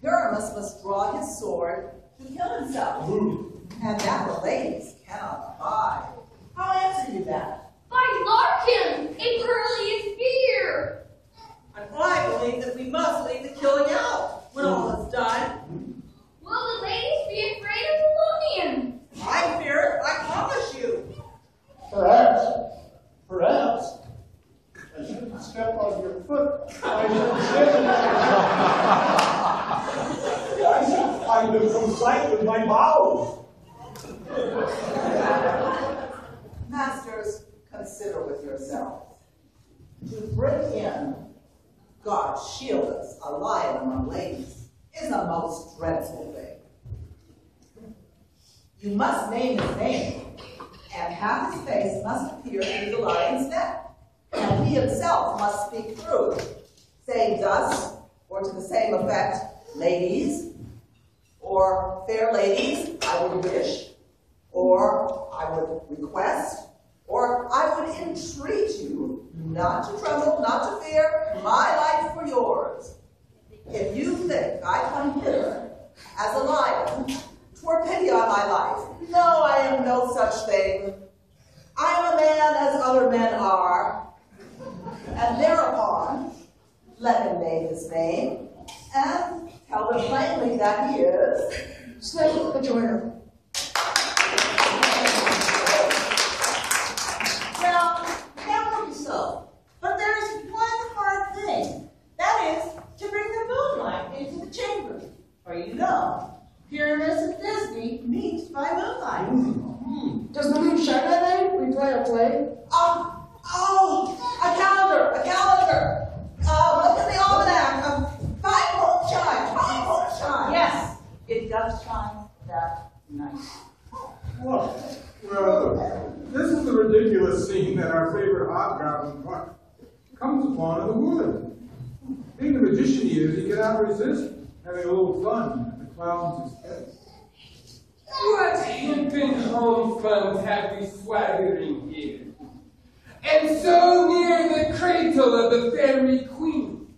Pyramus must draw his sword to kill himself, and that the ladies cannot abide. How answer you that? By Larkin, a pearly is fear. And I believe that we must leave the killing out when all is done. Will the ladies be afraid of the Lunian? I fear it, I promise you. Perhaps. I shouldn't step on your foot. I should find them some sight with my bowels. Masters, consider with yourselves. To bring in, God shield us, a lion among ladies, is a most dreadful thing. You must name his name, and half his face must appear through the lion's neck, and he himself must speak through, saying thus, or to the same effect, ladies, or fair ladies, I would wish, or I would request, or I would entreat you not to tremble, not to fear, my life for yours. If you think I come hither as a lion, 'twere pity on my life. No, I am no such thing. I am a man as other men are. And thereupon, let him name his name, and tell them plainly that he is Slave the joiner. Well, that will be so. But there is one hard thing. That is to bring the moonlight into the chamber. For you know, Pyramus and Disney meet by moonlight. Does the moon shine that night? We play a play. A calendar, a calendar. Look at the almanac. 5 won't shine, 5 won't shine. Yes, it does shine that night. Well, this is the ridiculous scene that our favorite hobgoblin comes upon in the wood. Being the magician he is, he cannot resist having a little fun at the clown's expense. What himping home funds have we swaggering here? And so near the cradle of the fairy queen.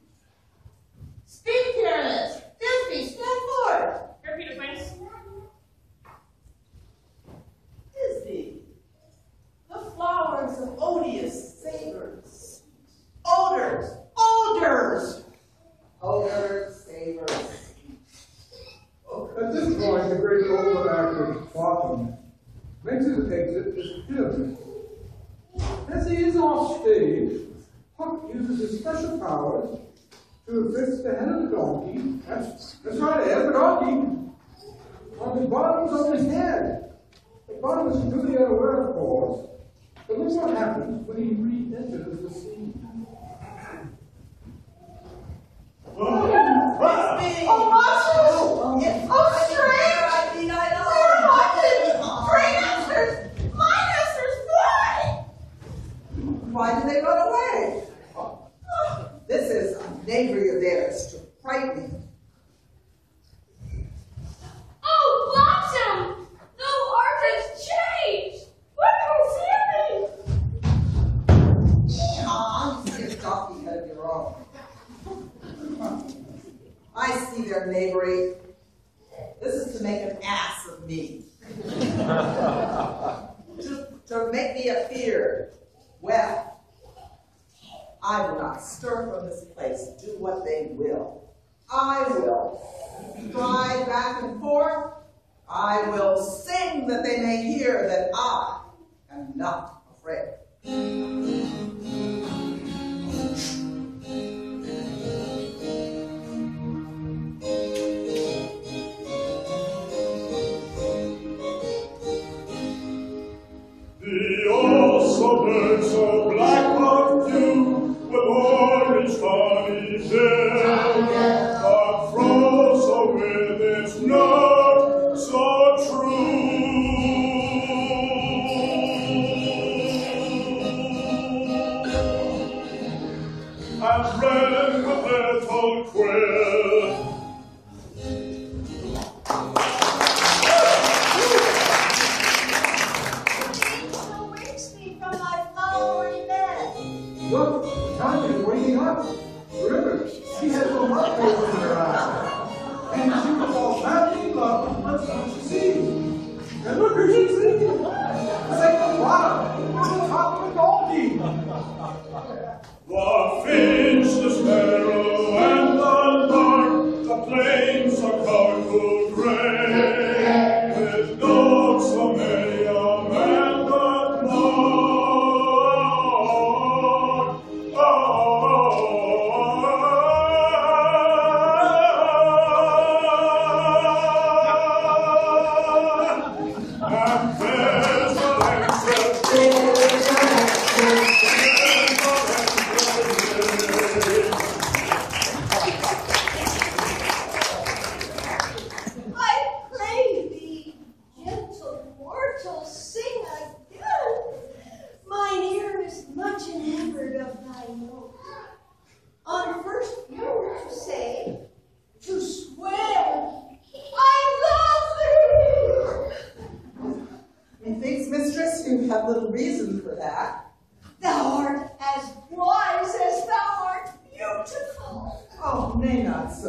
Speak, Pyramus. Disney, stand forward. Repeat it, Prince. Disney, the flowers of odious savors. Odors, odors. Odors, savors. At this point, the great old actor Bottom makes his exit as Pyramus. As he is off stage, Puck uses his special powers to affix the head of the donkey. That's right, the head of the donkey on the bottoms of his head. The bottom is completely unaware, of course. But look what happens when he re-enters the scene. Why did they run away? This is a knavery of theirs to frighten me. Oh, Blossom! The art has changed! What has happened? Ah, you see a donkey head of your own. I see their knavery. This is to make an ass of me. to make me afeard. Well, I will not stir from this place, do what they will. I will stride back and forth. I will sing that they may hear that I am not afraid. Birds so black of hue, with orange honey there, but frozen with its note so true.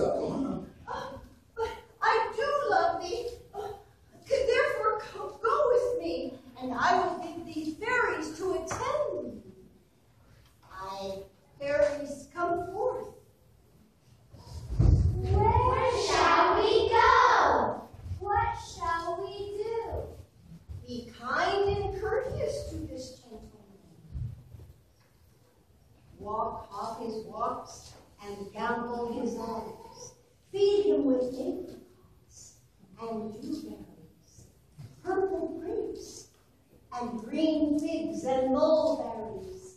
so. But I do love thee. Therefore, go with me, and I will give thee fairies to attend thee. Aye, fairies, come forth. Where shall we go? What shall we do? Be kind and courteous to this gentleman. Walk his walks and gamble his hours. Feed him with apricots and dewberries, purple grapes, and green figs and mulberries.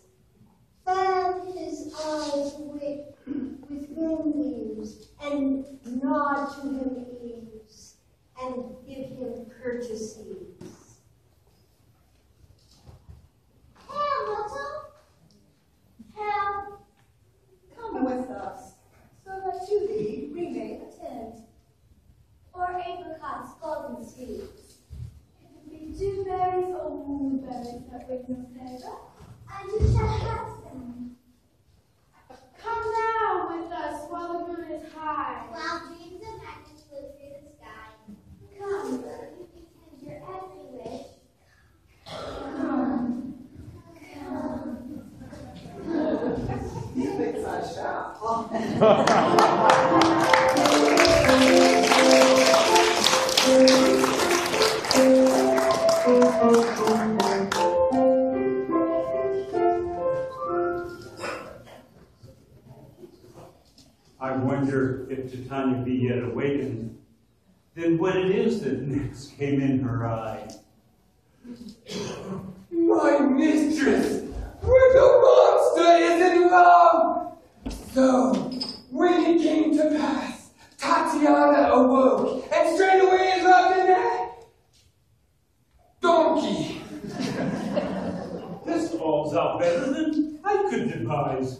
Fan his eyes with moonbeams, and nod to him ears, and give him courtesies. Hamilton, Come with us, so that to thee we may attend. or apricots, golden sweets. It would be dewberries or moonberries that bring no favor, and you shall have them. Come now with us while the moon is high. While dreams of happiness float through the sky. Come, you can your every wish. He thinks I shall. I wonder if Titania be yet awakened, then what it is that next came in her eye. My mistress, where the monster is in love. So, when it came to pass, Tatiana awoke and straightway loved in that donkey. This falls out better than I could devise.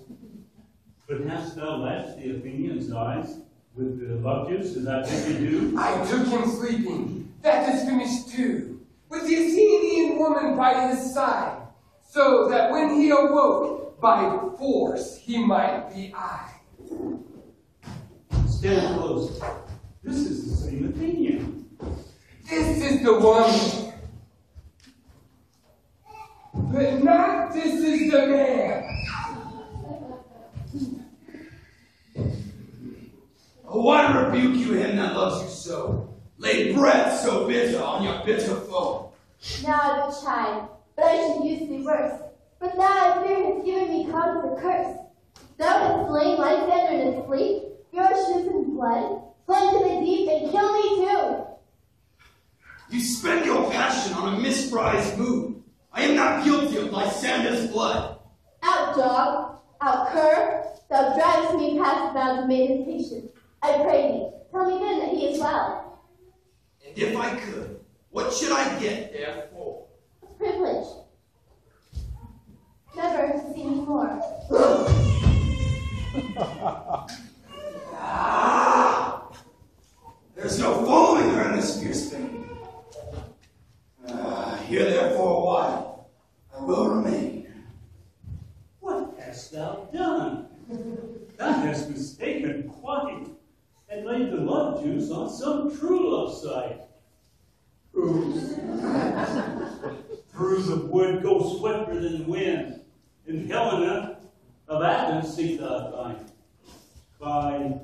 But hast thou latched the Athenian's eyes with the love juice, as I think you do? I took him sleeping. That is finished too. With the Athenian woman by his side, so that when he awoke, by force he might be I. Stand close. This is the same Athenian. This is the one. But not this is the man. Why rebuke you him that loves you so? Lay breath so bitter on your bitter foe. Now I would chide, but I should use thee worse. But thou, I fear, hast given me cause for curse. Thou hast slain Lysander in his sleep, your shoes in blood, fled to the deep, and kill me too. You spend your passion on a misprized mood. I am not guilty of Lysander's blood. Out, dog, out, cur, thou drivest me past the bounds of maiden patience. I pray thee, tell me then that he is well. And if I could, what should I get therefore? A privilege. Never to see me more. There's no following her in this fierce thing. Here therefore a while, I will remain. What hast thou done? Thou hast mistaken quite, and laid the love juice on some true love site. Oops. Through the wood go swifter than the wind, and Helena of Athens see thou find. By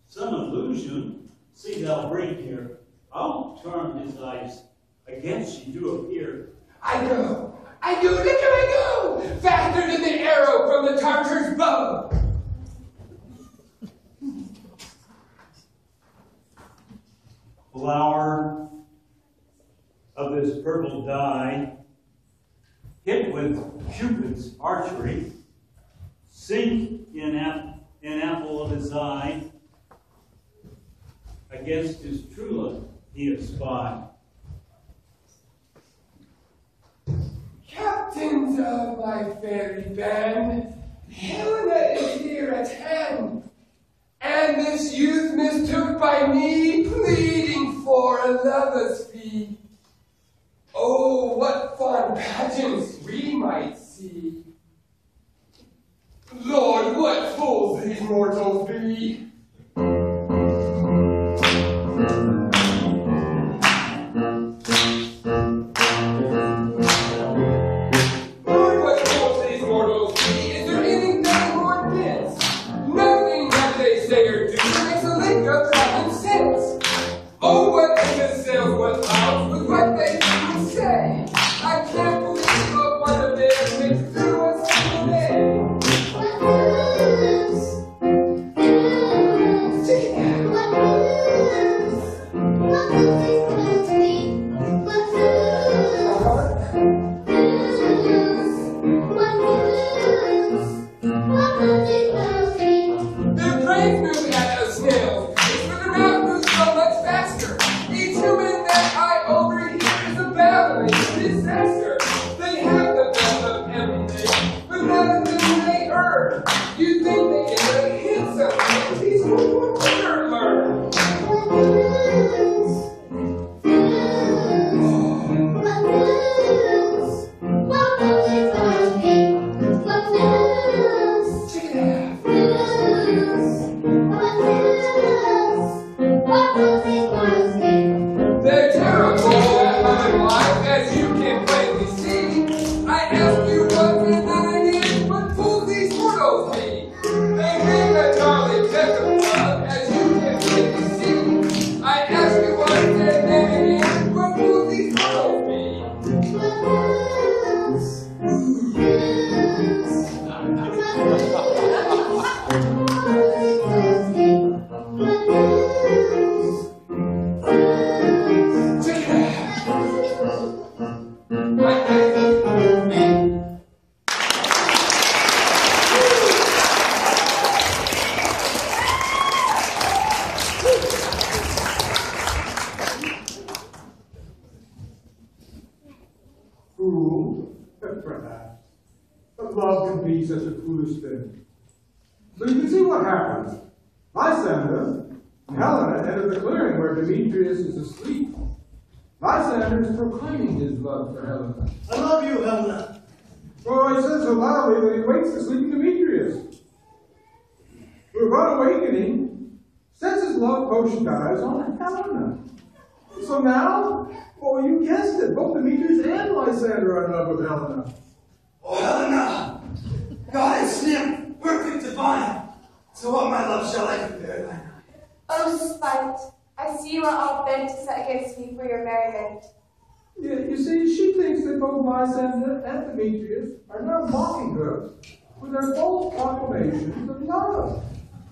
some illusion, see thou bring here, I'll turn his eyes against you do appear. I go, look at I go, faster than the arrow from the Tartar's bow. Flower of this purple dye, hit with Cupid's archery, sink in apple of his eye, against his true love he espied. Captains of my fairy band, Helena is here at hand, and this youth mistook by me, pleading for a lover's fee. Oh, what fond pageants we might see! Lord, what fools these mortals be! common sense. Oh, what imbeciles went out with what they would say. I can't believe what one of them makes through us today. Their brains move at a snail's pace, but their mouth moves so much faster. Each human that I overhear is a babbling disaster. They have the best of everything, but none of them they earn. You think they get a hint something, these people would never learn. They're terrible at living life, as you can plainly see. I ask you what and then again, what fools these mortals be? They bring a darling test of love, as you can plainly see. I ask you what and then again, what fools these mortals be? Fool, perhaps. But love can be such a foolish thing. So you can see what happens. Lysander and Helena enter the clearing where Demetrius is asleep. Lysander is proclaiming his love for Helena. I love you, Helena. Well, he says so loudly that he wakes the sleeping Demetrius, who, upon awakening, sets his love potion eyes on Helena. So now, oh, you guessed it, both Demetrius and Lysander are in love with Helena. Oh, Helena, goddess, nymph, perfect divine. So what, my love, shall I compare thine? Oh, spite, I see you are all bent to set against me for your merriment. Yeah, you see, she thinks that both Lysander and Demetrius are now mocking her with their false proclamations of love.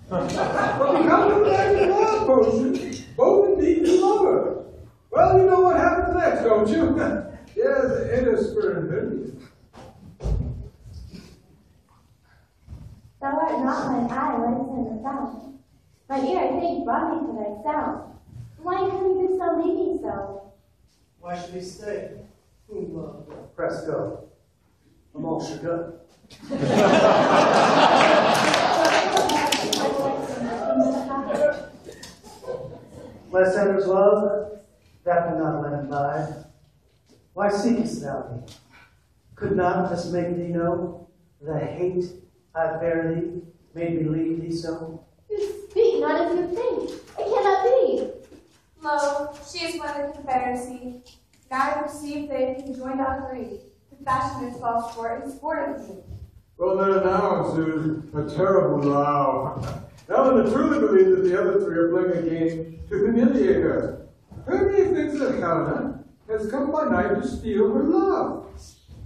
But because of the magic love potion, both indeed love her. Well, you know what happens next, don't you? Yes, it is for infinity. Thou art not mine eye, Lysander found. My ear, I think, brought me to thy sound. Why come you so leaving so? Why should we stay? Press go. I'm all shook up. Lysander's love, that would not let him by. Why seekest thou me? Could not this make thee know the hate I bear thee made me leave thee so? You speak not as you think. It cannot be. Lo, she is one of the Confederacy. Now I perceive they can join all three. The fashion is false sport and sport of me. Well, there now ensues a terrible row. Helena truly believes that the other three are playing a game to humiliate her. Hermia thinks that Helena has come by night to steal her love.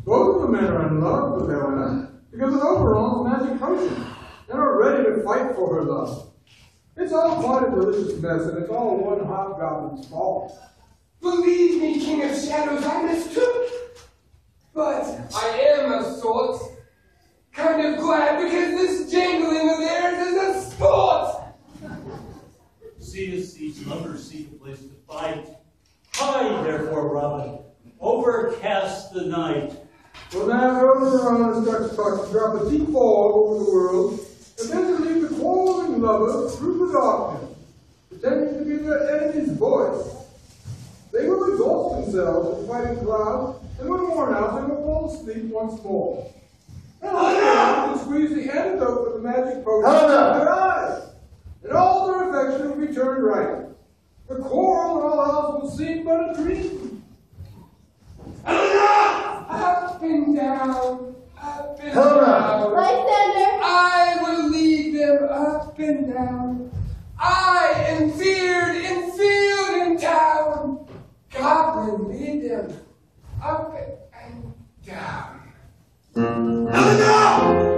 Both of the men are in love with Helena because of Oberon's magic potion and are ready to fight for her love. It's all quite a delicious mess, and it's all one hobgoblin's fault. Believe me, King of Shadows, I mistook. But I am a sort. Kind of glad because this jangling of theirs is a sport. Seest these lovers seek a place to fight. Hide, therefore, Robin. Overcast the night. Well, now Oberon starts to drop a deep fog over the world, and then to lead the quarreling lovers through the darkness, pretending to be their enemy's voice. They will exhaust themselves in fighting clouds, and when worn out, they will fall asleep once more. And Helena will squeeze the antidote of the magic potion into their eyes, and all their affection will be turned right. The quarrel and all else will seem but a dream. Helena! Up and down, up and Helena! down. Lysander! I will lead them up and down. I am feared in field and town. Goblin lead them up and down. Eleanor!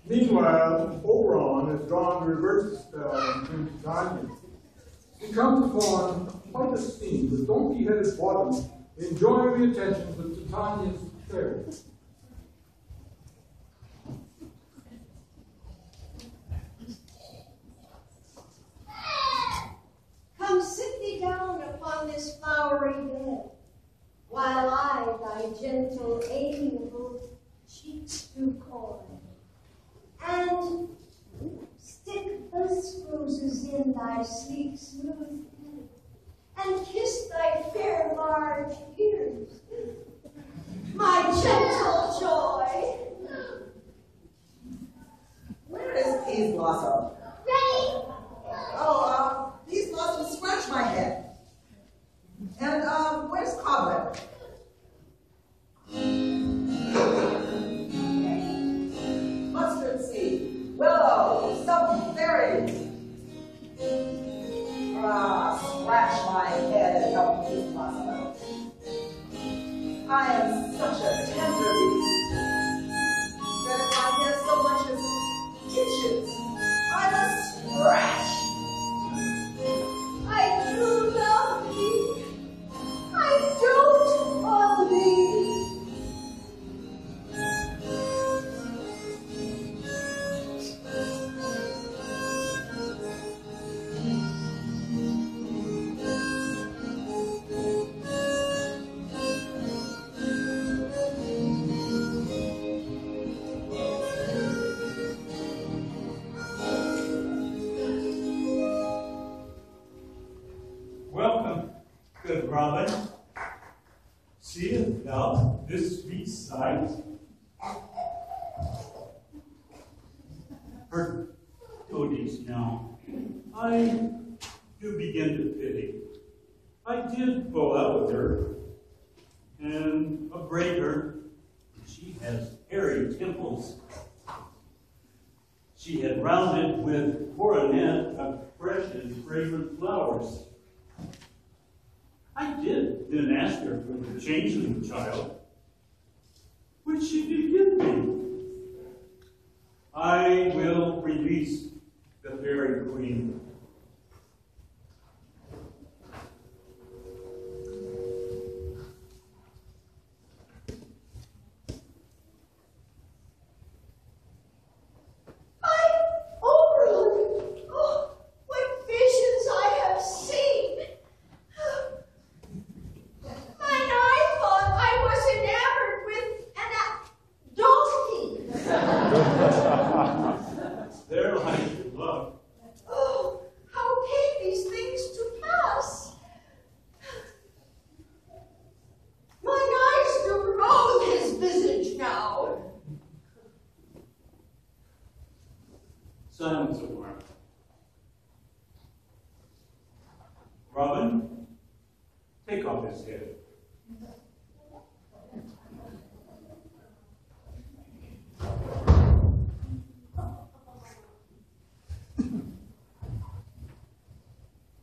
Meanwhile, Oberon has drawn the reverse spell into Titania. He comes upon quite a scene with donkey-headed bottom enjoying the attentions of Titania's fairy. Come sit thee down upon this flowery bed, while I thy gentle, amiable cheeks do coy, and stick thus roses in thy sleek, smooth head, and kiss thy fair, large ears, my gentle joy. Where is Peas Blossom? Ready? Oh, Peas Blossom scratched my head. And, where's Cobweb? Mustard seed, willow, some berries. Scratch my head and help Peas Blossom out. I am such a tender beast that if I hear so much as itches, I must scratch. I do love thee. I dote on thee. Welcome, good Robin. Seest thou this sweet sight? Her toadies now, I do begin to pity. I did fall out with her and upbraid her. She has hairy temples. She had rounded with coronet of fresh and fragrant flowers. I did then ask her for the changeling child, which she did give me. I will release the fairy queen. Silence a while. Robin, take off his head.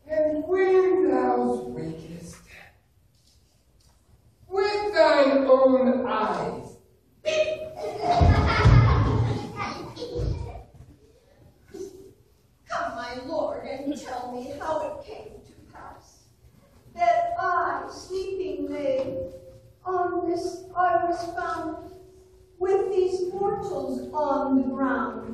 And when thou wakest, own eyes. Come, my lord, and tell me how it came to pass that I, sleeping lay on this, I was found with these mortals on the ground.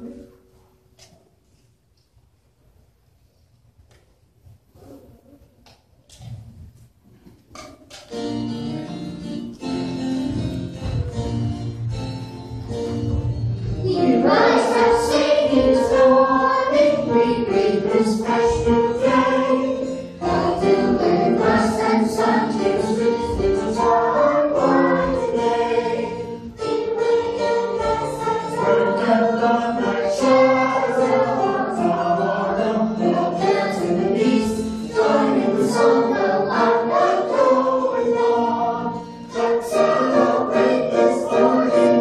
We rise up singing this morning, we greet this fresh new day. God delivered us and Son to streets which are born today. We bring in this and work on the shadows of autumn. We'll dance in the east, join in the song of our going on. Let's celebrate this morning.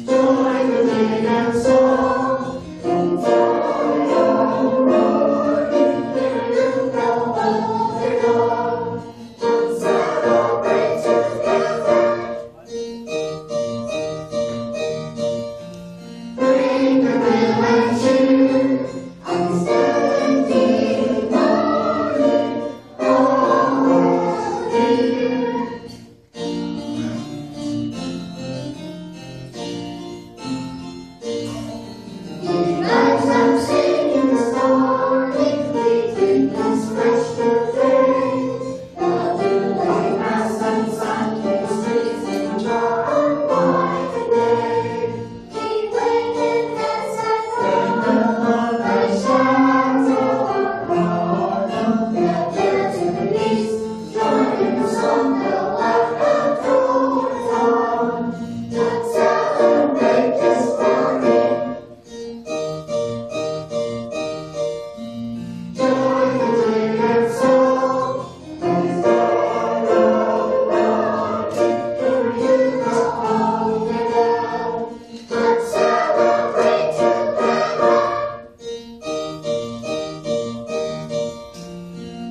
Join the ring and song, and joy of morning, hear the bell of the dawn. Let's celebrate together. Bring the will and cheer, and standing morning, all here. We rise up singing this morning, we drink this fresh new day. God delivered us and Son to the streets which are born today. We bring in this and upon the shadow of autumn. We'll dance in the east, join in the song of our going on. Let's celebrate this morning. Join the ring and song, and joy of morning, hear the call of the bell. Let's celebrate together.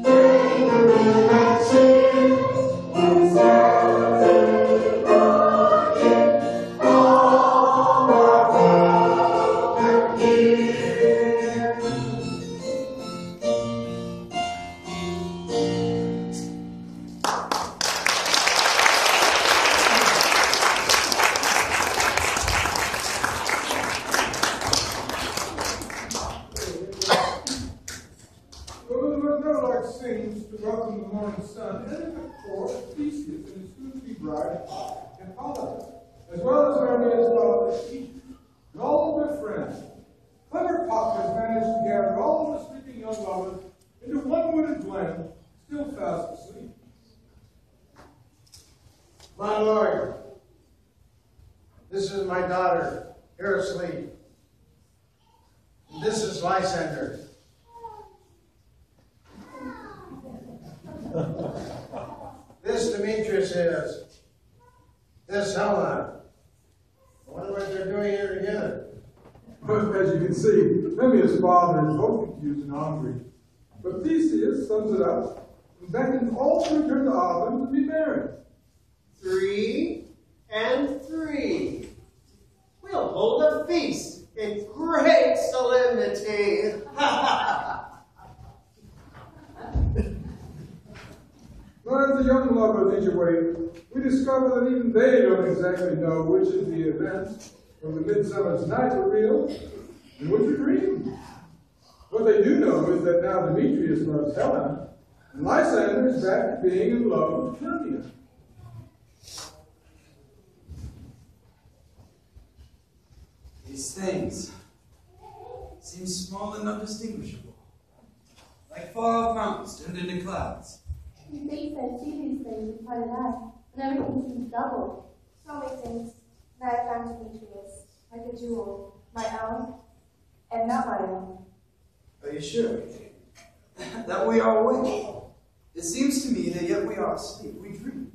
Bring the will and cheer, and standing morning, all are welcome here. Well, there was no like sings to welcome the morning sun, and of course, Theseus and his soon-to-be bride, Hippolyta, as well as Hermia's father, Egypt, and all of their friends. Clever Puck has managed to gather all of the sleeping young lovers into one wooded glen, still fast asleep. My lord, this is my daughter, here asleep. This is Lysander. This Demetrius is. This Helena. I wonder what they're doing here together. But as you can see, Hermia's father is both confused and hungry. But Theseus sums it up and beckons all to return to Auburn to be married. 3 and 3. We'll hold a feast in great solemnity. But as the young lovers inch away, we discover that even they don't exactly know which of the events from the Midsummer's Night were real and which were dreams. What they do know is that now Demetrius loves Helen, and Lysander is back to being in love with Hermia. These things seem small and undistinguishable, like far-off mountains turned into clouds. You think that see these things in part of that, and everything seems double. So many things that I found Demetrius, like a jewel, my own, and not my own. Are you sure that we are awake? It seems to me that yet we are asleep, we dream.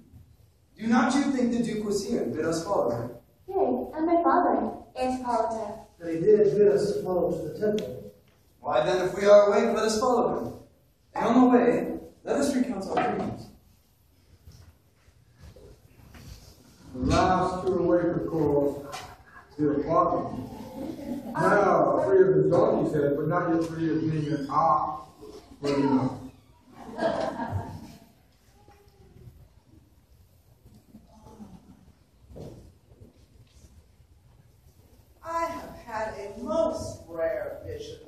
Do not you think the Duke was here and bid us follow him? Yea, and my father, answered Hippolyta. But he did bid us to follow to the temple. Why then, if we are awake, let us follow him. And on the way, let us recount our dreams. last to awake, of course, the apartment. Now, free of his donkey's head, but not yet free of being an ox. Well, you know. I have had a most rare vision.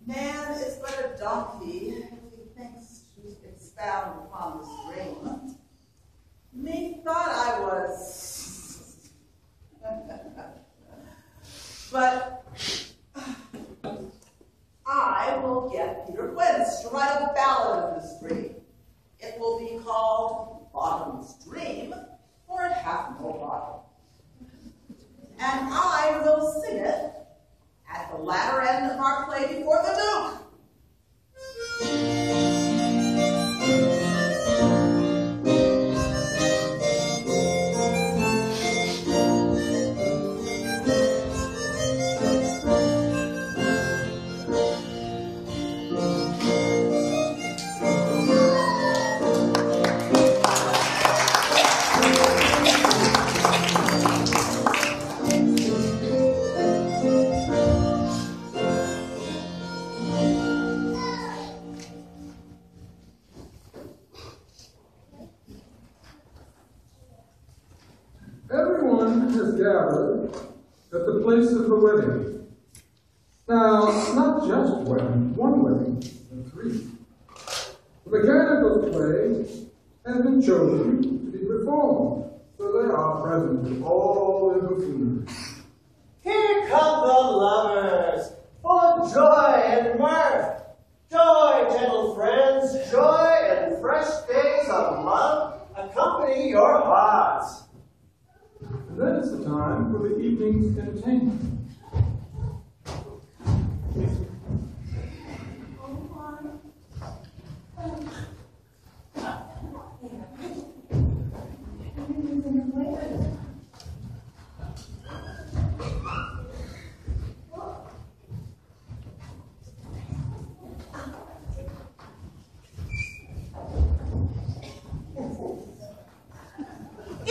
Man is but a donkey if he thinks to expound upon this dream. Methought I was. But I will get Peter Quince to write a ballad of this dream. It will be called Bottom's Dream, for it hath no bottom. And I will sing it at the latter end of our play before the Duke. Everyone has gathered at the place of the wedding. Now, not just wedding, one wedding, but three. The mechanical play has been chosen to be performed, so they are present with all their buffoonery. Here come the lovers, full of joy and mirth. Joy, gentle friends, joy and fresh days of love accompany your hearts. That is the time for the evening's entertainment.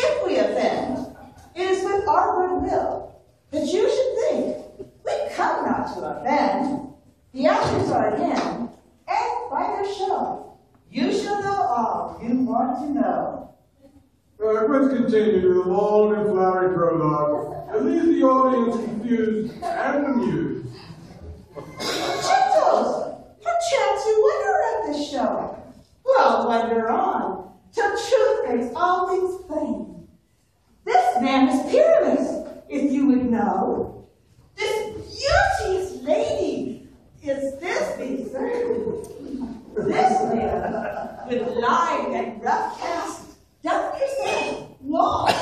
If we offend, it is with our goodwill. But you should think, we come not to offend. The actors are in, and by their show, you shall know all you want to know. Let's continue with a long and flowery prologue and leave the audience confused and amused. Gentles, perchance you wonder at this show. Well, wonder on, till truth makes all things plain. This man is Pyramus, if you would know. This beauteous lady is Thisbe, this man, with line and rough cast, doth present walk.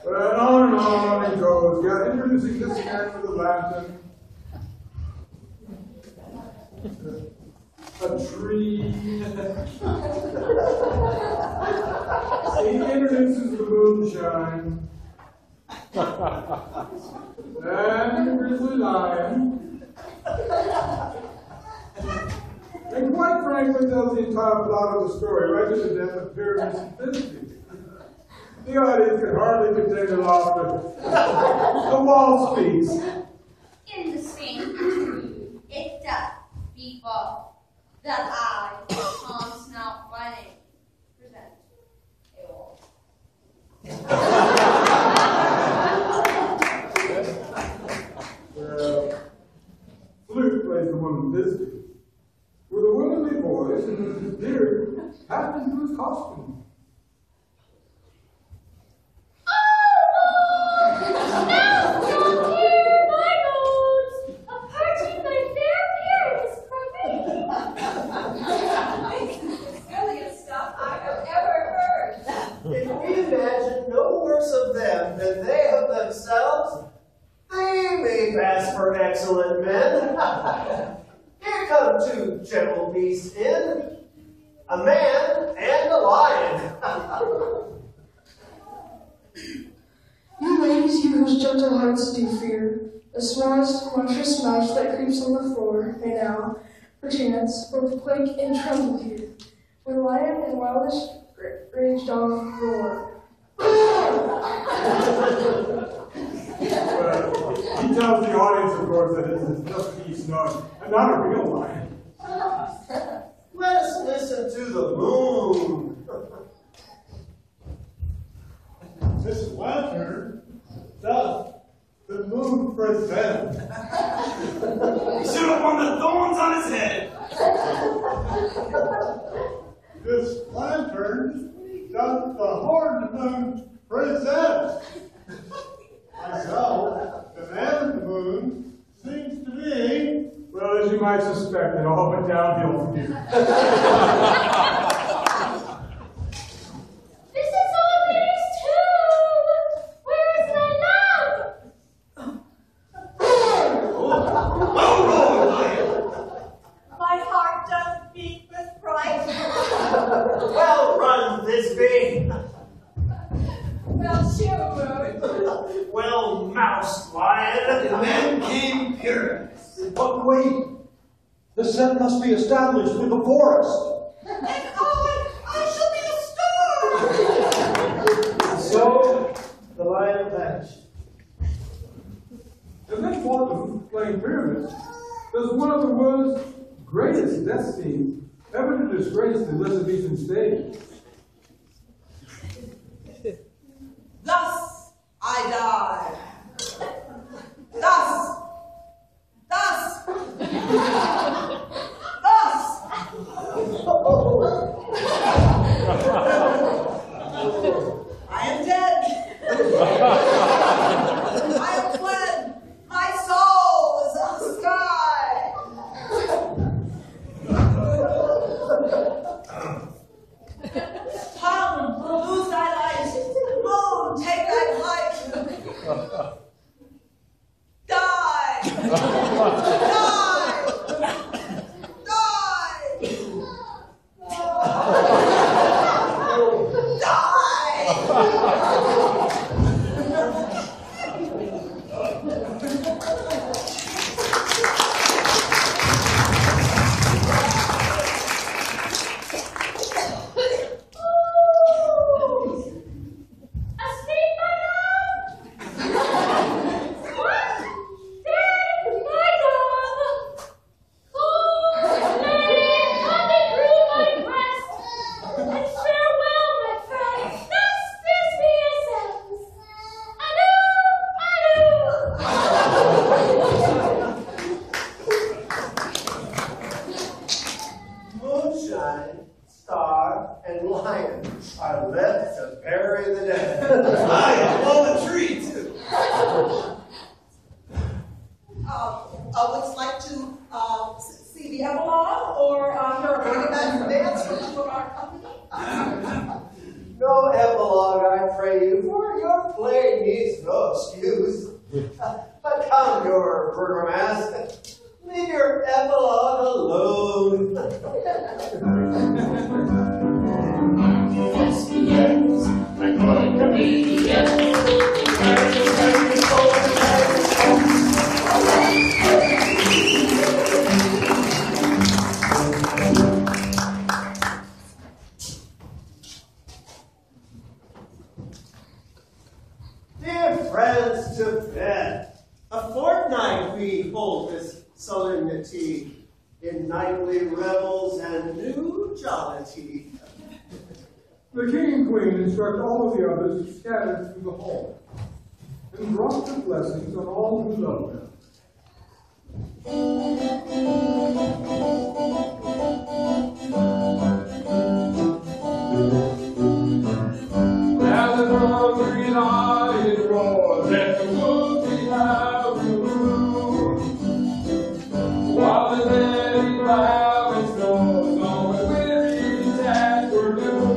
And on it goes. Yeah, introducing this man with a lantern. A tree. He introduces the moonshine. And the grizzly lion. And quite frankly tells the entire plot of the story, right to the death of Pyramus and Thisbe. The audience can hardly contain their laughter. The wall speaks. In the same tree, it doth befall that I, Hans not running, present a wall. Flute plays the woman Thisbe, with a womanly voice and with his beard tapped into his costume. If we imagine no worse of them than they of themselves, they may pass for excellent men. Here come two gentle beasts in, a man and a lion. You ladies, you whose gentle hearts do fear, the smallest monstrous mouse that creeps on the floor, may now, perchance, both quake and tremble here, when lion and wildish rage dog roar. He tells the audience, of course, that it's just he's not a real lion. Let us listen to the moon. This lantern does the moon present. He should have worn the thorns on his head. This lantern does the horned moon present. Myself, the man of the moon, seems to be. Well, as you might suspect, it all went downhill from here. This is all there is to. Where is my love? My heart does beat with pride. Well run, Thisbe. Well, shivered. Well moused, lion. And then came Pyramus. But wait, the scent must be established with the forest. And I shall be a star. So, the lion vanished. And then Fortune, playing Pyramus, does one of the world's greatest death scenes ever to disgrace the Elizabethan stage. Thus I die. Thus. I am dead. I am fled. My soul is on the sky. Tongue, lose thy light. Moon, take thy flight. Die. Asleep, my love? What? Dead, my love? Oh, lady, come and brew my breast. And farewell, my friend. Thus this be yourselves. Moonshine, star, and lion are left to bury the dead. I am on the tree, too. Would you like to see the epilogue or hear a recognized dance from our company? No epilogue, I pray you, for your play needs no excuse. But come, your burgomaster, leave your epilogue alone. Thespians, my good comedians, Dear friends to bed, a fortnight we hold this solemnity in nightly revels and new jollity. The king and queen instruct all of the others to scatter through the hall and drop their blessings on all who love them. Now the hungry lion roars, let the wolf be loud and rude. While the lady bow and snores, on the weary task for doom.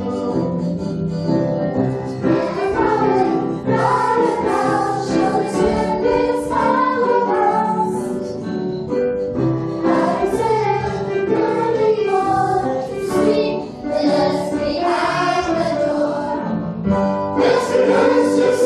This is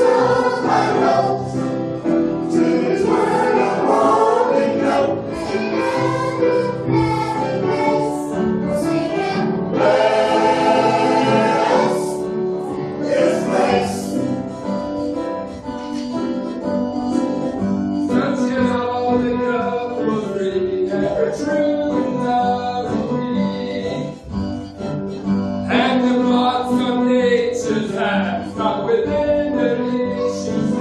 stuck within the nation's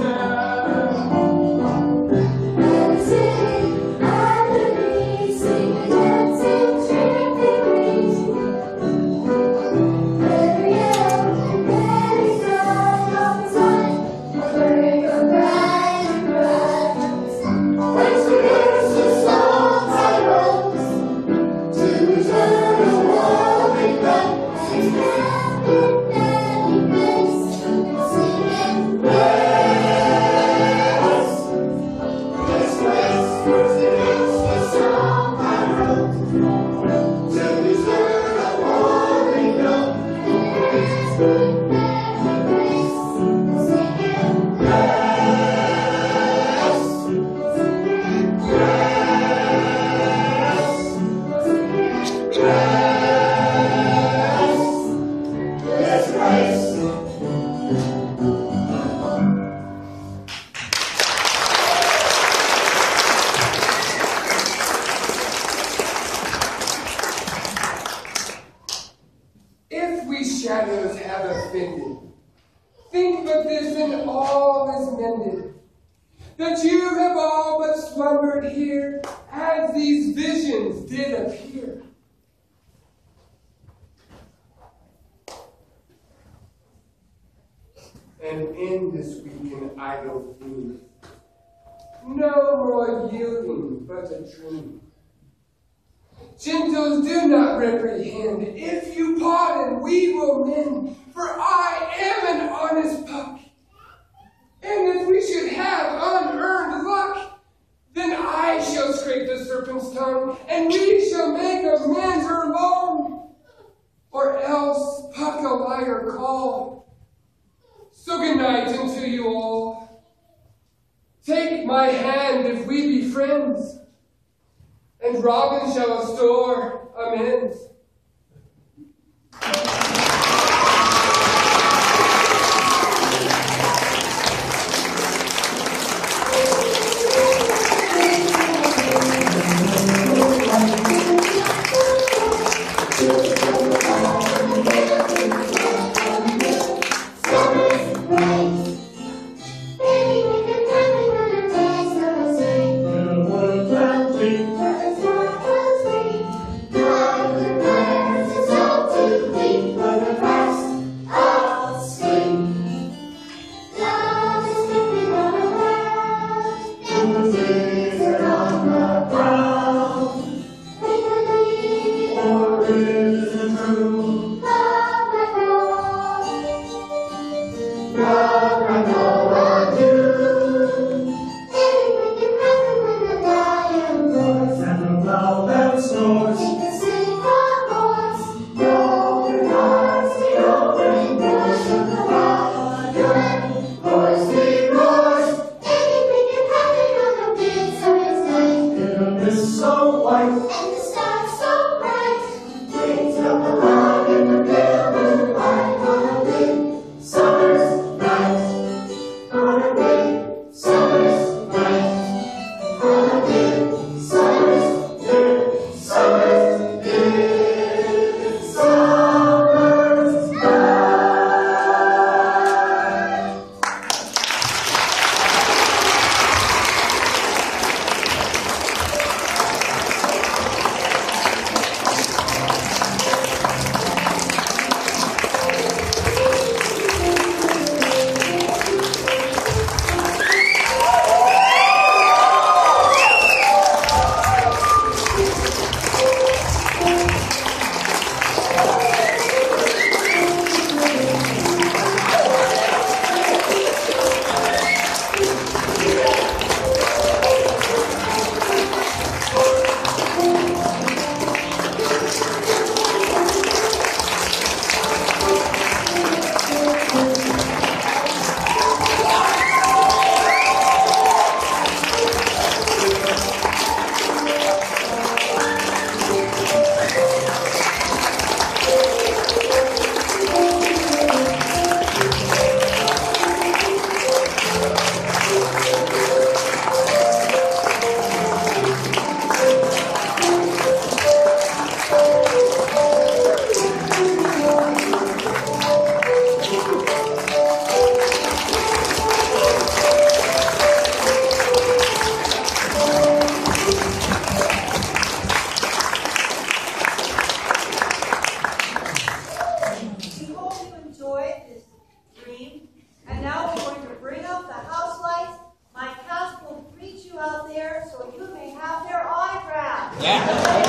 If we shadows have offended, think but this and all is mended, that you have all but slumbered here as these visions did appear. And end this week in idle theme, no more yielding but a dream. Gentles, do not reprehend. If you pardon, we will mend. For I am an honest puck. And if we should have unearned luck, then I shall scrape the serpent's tongue, and we shall make amends ere long. Or else puck a liar call. So good night unto you all. Take my hand if we be friends, and Robin shall restore amends. The world around me. Yeah.